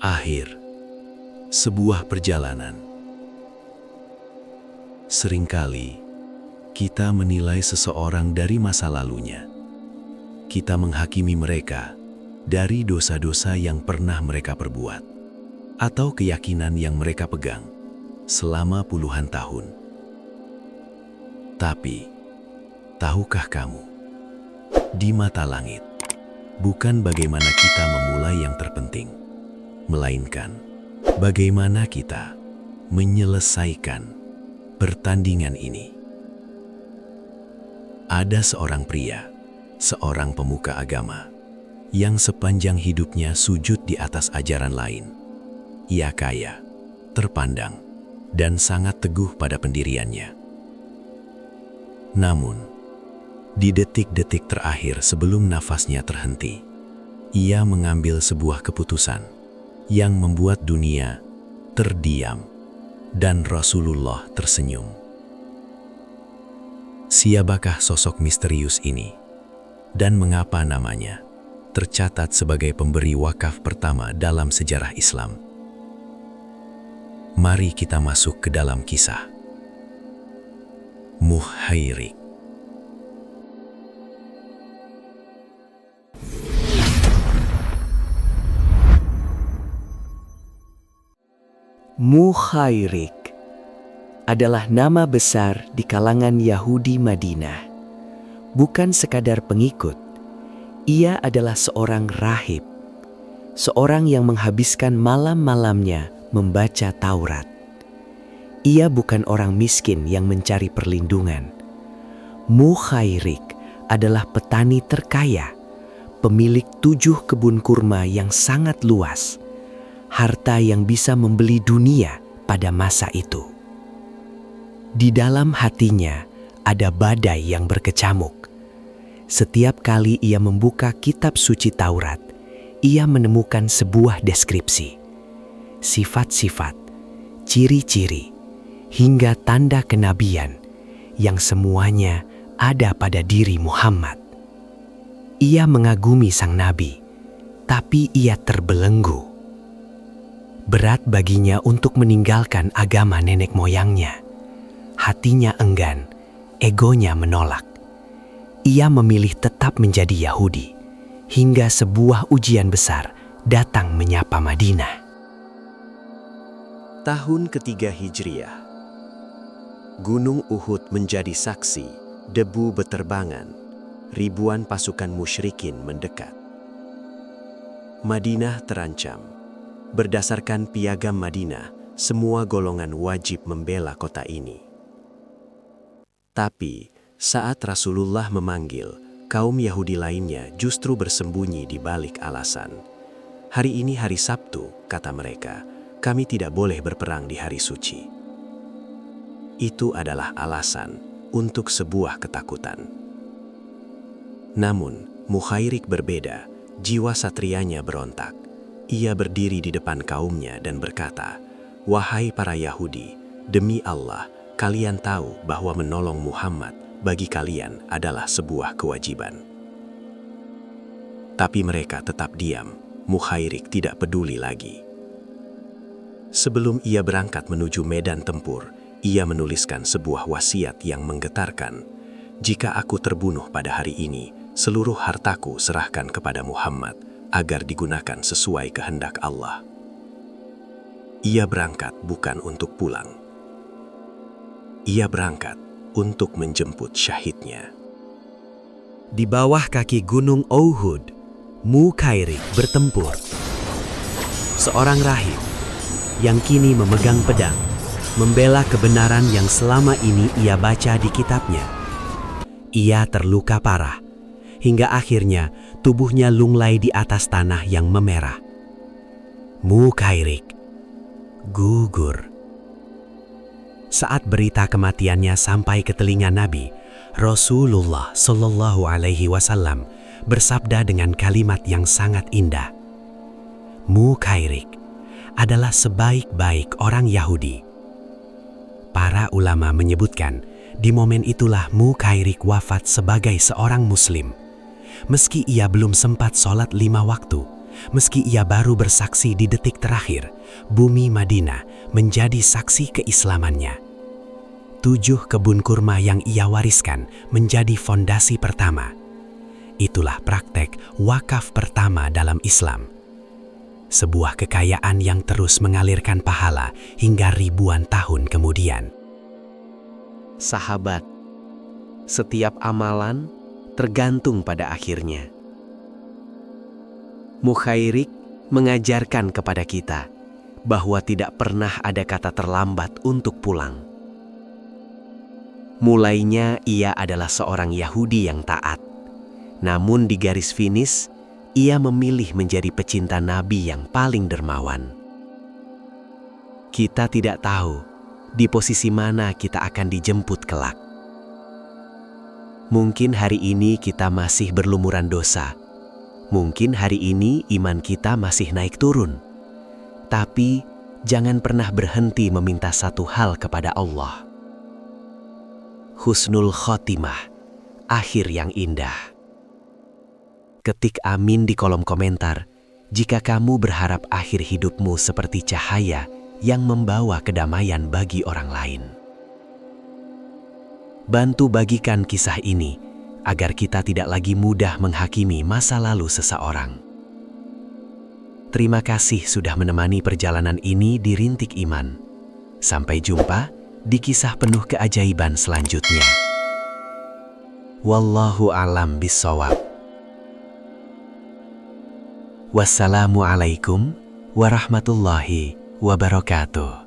Akhir sebuah perjalanan. Seringkali kita menilai seseorang dari masa lalunya. Kita menghakimi mereka dari dosa-dosa yang pernah mereka perbuat atau keyakinan yang mereka pegang selama puluhan tahun. Tapi, tahukah kamu, di mata langit, bukan bagaimana kita memulai yang terpenting, melainkan bagaimana kita menyelesaikan pertandingan ini. Ada seorang pria, seorang pemuka agama, yang sepanjang hidupnya sujud di atas ajaran lain. Ia kaya, terpandang, dan sangat teguh pada pendiriannya. Namun, di detik-detik terakhir sebelum nafasnya terhenti, ia mengambil sebuah keputusan yang membuat dunia terdiam dan Rasulullah tersenyum. Siapakah sosok misterius ini dan mengapa namanya tercatat sebagai pemberi wakaf pertama dalam sejarah Islam? Mari kita masuk ke dalam kisah Muhairik. Muhairik adalah nama besar di kalangan Yahudi Madinah. Bukan sekadar pengikut, ia adalah seorang rahib, seorang yang menghabiskan malam-malamnya membaca Taurat. Ia bukan orang miskin yang mencari perlindungan. Muhairik adalah petani terkaya, pemilik 7 kebun kurma yang sangat luas, harta yang bisa membeli dunia pada masa itu. Di dalam hatinya ada badai yang berkecamuk. Setiap kali ia membuka kitab suci Taurat, ia menemukan sebuah deskripsi, sifat-sifat, ciri-ciri, hingga tanda kenabian yang semuanya ada pada diri Muhammad. Ia mengagumi sang nabi, tapi ia terbelenggu. Berat baginya untuk meninggalkan agama nenek moyangnya. Hatinya enggan, egonya menolak. Ia memilih tetap menjadi Yahudi, hingga sebuah ujian besar datang menyapa Madinah. Tahun ketiga Hijriah. Gunung Uhud menjadi saksi, debu beterbangan, ribuan pasukan musyrikin mendekat. Madinah terancam. Berdasarkan piagam Madinah, semua golongan wajib membela kota ini. Tapi, saat Rasulullah memanggil, kaum Yahudi lainnya justru bersembunyi di balik alasan. Hari ini hari Sabtu, kata mereka, kami tidak boleh berperang di hari suci. Itu adalah alasan untuk sebuah ketakutan. Namun, Muhairik berbeda, jiwa satrianya berontak. Ia berdiri di depan kaumnya dan berkata, "Wahai para Yahudi, demi Allah, kalian tahu bahwa menolong Muhammad bagi kalian adalah sebuah kewajiban." Tapi mereka tetap diam. Muhairik tidak peduli lagi. Sebelum ia berangkat menuju medan tempur, ia menuliskan sebuah wasiat yang menggetarkan. "Jika aku terbunuh pada hari ini, seluruh hartaku serahkan kepada Muhammad, agar digunakan sesuai kehendak Allah." Ia berangkat bukan untuk pulang. Ia berangkat untuk menjemput syahidnya. Di bawah kaki gunung Uhud, Muhairik bertempur. Seorang rahib yang kini memegang pedang, membela kebenaran yang selama ini ia baca di kitabnya. Ia terluka parah, hingga akhirnya tubuhnya lunglai di atas tanah yang memerah. Muhairik gugur. Saat berita kematiannya sampai ke telinga Nabi, Rasulullah Shallallahu Alaihi Wasallam bersabda dengan kalimat yang sangat indah. Muhairik adalah sebaik-baik orang Yahudi. Para ulama menyebutkan, di momen itulah Muhairik wafat sebagai seorang Muslim. Meski ia belum sempat sholat 5 waktu, Meski ia baru bersaksi di detik terakhir, bumi Madinah menjadi saksi keislamannya. 7 kebun kurma yang ia wariskan menjadi fondasi pertama. Itulah praktek wakaf pertama dalam Islam. Sebuah kekayaan yang terus mengalirkan pahala hingga ribuan tahun kemudian. Sahabat, setiap amalan tergantung pada akhirnya. Mukhairik mengajarkan kepada kita bahwa tidak pernah ada kata terlambat untuk pulang. Mulainya ia adalah seorang Yahudi yang taat. Namun di garis finish, ia memilih menjadi pecinta Nabi yang paling dermawan. Kita tidak tahu di posisi mana kita akan dijemput kelak. Mungkin hari ini kita masih berlumuran dosa. Mungkin hari ini iman kita masih naik turun. Tapi jangan pernah berhenti meminta satu hal kepada Allah. Husnul khotimah, akhir yang indah. Ketik amin di kolom komentar jika kamu berharap akhir hidupmu seperti cahaya yang membawa kedamaian bagi orang lain. Bantu bagikan kisah ini agar kita tidak lagi mudah menghakimi masa lalu seseorang. Terima kasih sudah menemani perjalanan ini di Rintik Iman. Sampai jumpa di kisah penuh keajaiban selanjutnya. Wallahu a'lam bishawab. Wassalamualaikum warahmatullahi wabarakatuh.